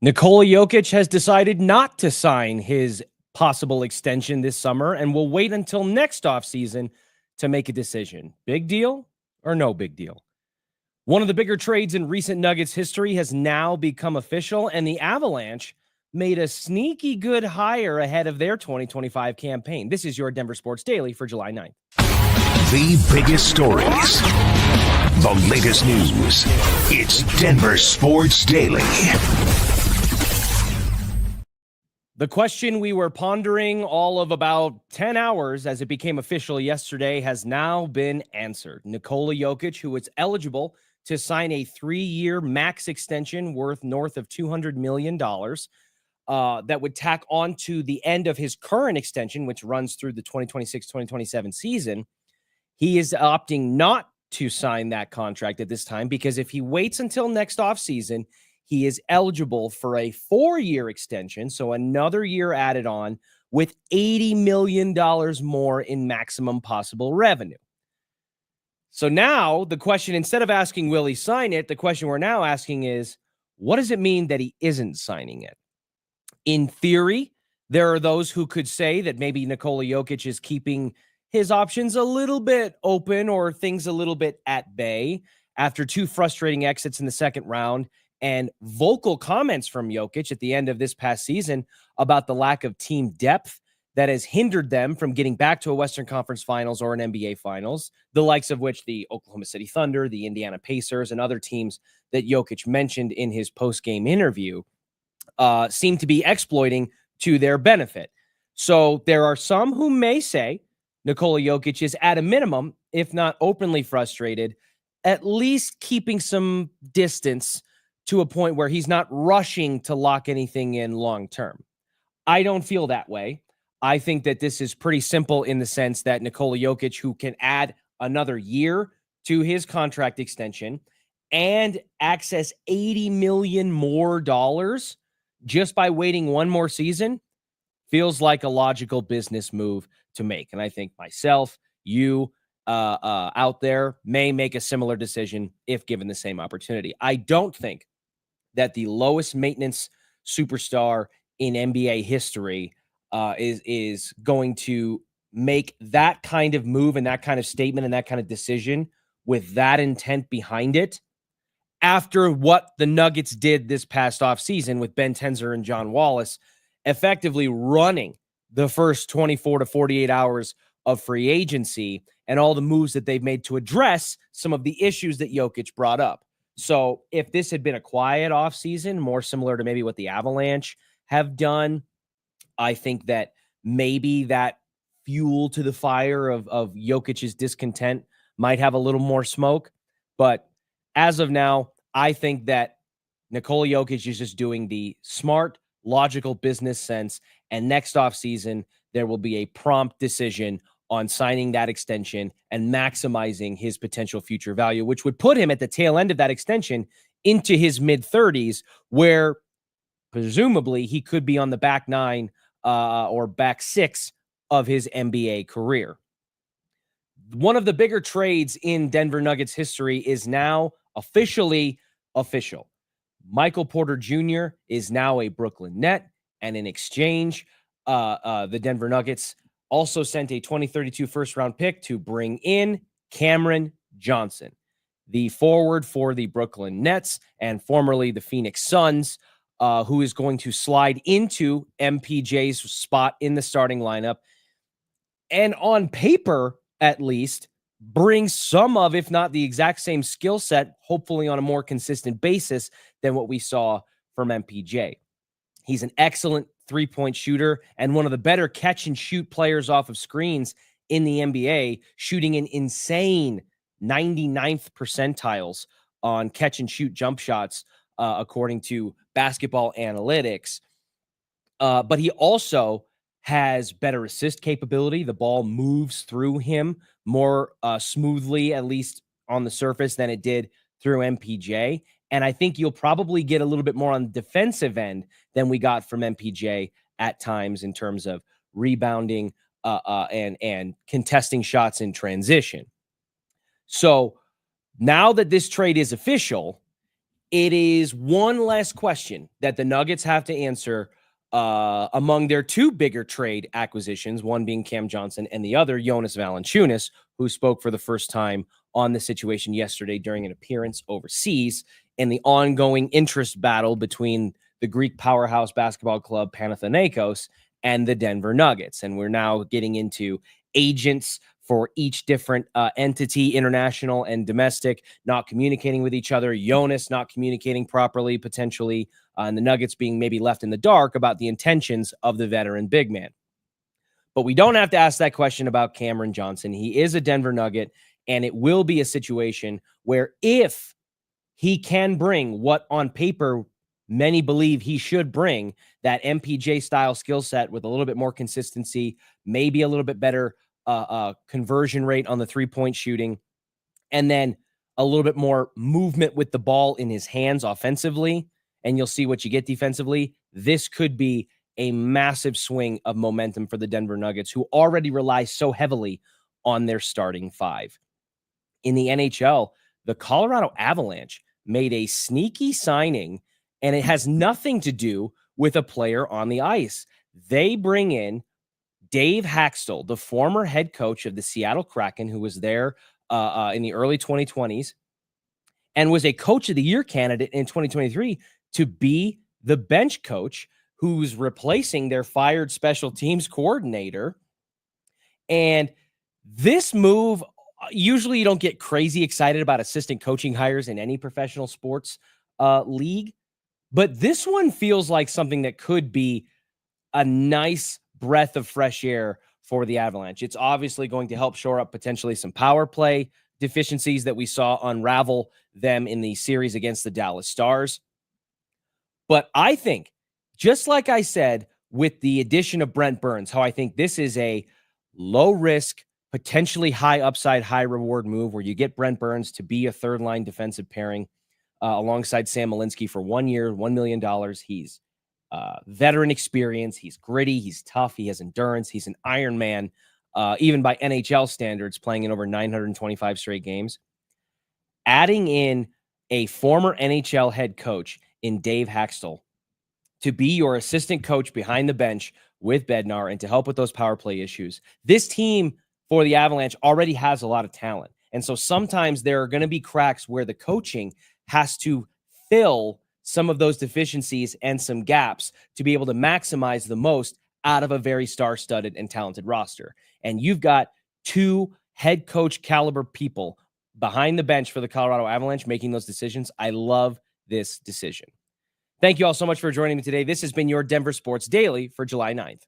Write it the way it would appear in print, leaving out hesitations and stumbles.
Nikola Jokic has decided not to sign his possible extension this summer and will wait until next offseason to make a decision. Big deal or no big deal? One of the bigger trades in recent Nuggets history has now become official, and the Avalanche made a sneaky good hire ahead of their 2025 campaign. This is your Denver Sports Daily for July 9th. The biggest stories, the latest news. It's Denver Sports Daily. The question we were pondering all of about 10 hours as it became official yesterday has now been answered. Nikola Jokic, who is eligible to sign a 3-year max extension worth north of $200 million, that would tack on to the end of his current extension, which runs through the 2026-2027 season. He is opting not to sign that contract at this time because if he waits until next offseason, he is eligible for a 4-year extension, so another year added on with $80 million more in maximum possible revenue. So now the question, instead of asking, will he sign it? The question we're now asking is, what does it mean that he isn't signing it? In theory, there are those who could say that maybe Nikola Jokic is keeping his options a little bit open or things a little bit at bay after 2 frustrating exits in the second round and vocal comments from Jokic at the end of this past season about the lack of team depth that has hindered them from getting back to a Western Conference Finals or an NBA Finals, the likes of which the Oklahoma City Thunder, the Indiana Pacers, and other teams that Jokic mentioned in his post-game interview seem to be exploiting to their benefit. So there are some who may say Nikola Jokic is at a minimum, if not openly frustrated, at least keeping some distance to a point where he's not rushing to lock anything in long term. I don't feel that way. I think that this is pretty simple in the sense that Nikola Jokic, who can add another year to his contract extension and access $80 million more just by waiting one more season, feels like a logical business move to make. And I think myself, you out there may make a similar decision if given the same opportunity. I don't think that the lowest maintenance superstar in NBA history is going to make that kind of move and that kind of statement and that kind of decision with that intent behind it after what the Nuggets did this past offseason with Ben Tenzer and John Wallace effectively running the first 24 to 48 hours of free agency and all the moves that they've made to address some of the issues that Jokic brought up. So if this had been a quiet offseason, more similar to maybe what the Avalanche have done, I think that maybe that fuel to the fire of Jokic's discontent might have a little more smoke. But as of now, I think that Nikola Jokic is just doing the smart, logical business sense. And next offseason, there will be a prompt decision on signing that extension and maximizing his potential future value, which would put him at the tail end of that extension into his mid-30s, where presumably he could be on the back 9 or back 6 of his NBA career. One of the bigger trades in Denver Nuggets history is now officially official. Michael Porter Jr. is now a Brooklyn Net, and in exchange, the Denver Nuggets also sent a 2032 first-round pick to bring in Cameron Johnson, the forward for the Brooklyn Nets and formerly the Phoenix Suns, who is going to slide into MPJ's spot in the starting lineup, and on paper, at least, brings some of, if not the exact same skill set, hopefully on a more consistent basis than what we saw from MPJ. He's an excellent three-point shooter and one of the better catch-and-shoot players off of screens in the NBA, shooting an insane 99th percentiles on catch-and-shoot jump shots, according to Basketball Analytics. But he also has better assist capability. The ball moves through him more smoothly, at least on the surface, than it did through MPJ. And I think you'll probably get a little bit more on the defensive end than we got from MPJ at times in terms of rebounding and contesting shots in transition. So now that this trade is official, it is one less question that the Nuggets have to answer among their two bigger trade acquisitions, one being Cam Johnson and the other Jonas Valanciunas, who spoke for the first time on the situation yesterday during an appearance overseas, and the ongoing interest battle between the Greek powerhouse basketball club Panathinaikos and the Denver Nuggets. And we're now getting into agents for each different entity, international and domestic, not communicating with each other. Jonas not communicating properly, potentially, and the Nuggets being maybe left in the dark about the intentions of the veteran big man. But we don't have to ask that question about Cameron Johnson. He is a Denver Nugget, and it will be a situation where if he can bring what on paper many believe he should bring, that MPJ-style skill set with a little bit more consistency, maybe a little bit better conversion rate on the three-point shooting, and then a little bit more movement with the ball in his hands offensively, and you'll see what you get defensively. This could be a massive swing of momentum for the Denver Nuggets, who already rely so heavily on their starting five. In the NHL, the Colorado Avalanche made a sneaky signing, and it has nothing to do with a player on the ice. They bring in Dave Haxtell, the former head coach of the Seattle Kraken, who was there in the early 2020s and was a coach of the year candidate in 2023 to be the bench coach who's replacing their fired special teams coordinator. And this move, usually you don't get crazy excited about assistant coaching hires in any professional sports league, but this one feels like something that could be a nice breath of fresh air for the Avalanche. It's obviously going to help shore up potentially some power play deficiencies that we saw unravel them in the series against the Dallas Stars. But I think, just like I said with the addition of Brent Burns, how I think this is a low risk, potentially high upside, high reward move where you get Brent Burns to be a third line defensive pairing alongside Sam Malinsky for 1 year, $1 million. He's veteran experience. He's gritty. He's tough. He has endurance. He's an Iron Man, even by NHL standards, playing in over 925 straight games. Adding in a former NHL head coach in Dave Haxtell to be your assistant coach behind the bench with Bednar and to help with those power play issues. This team for the Avalanche already has a lot of talent. And so sometimes there are going to be cracks where the coaching has to fill some of those deficiencies and some gaps to be able to maximize the most out of a very star-studded and talented roster. And you've got two head coach caliber people behind the bench for the Colorado Avalanche making those decisions. I love this decision. Thank you all so much for joining me today. This has been your Denver Sports Daily for July 9th.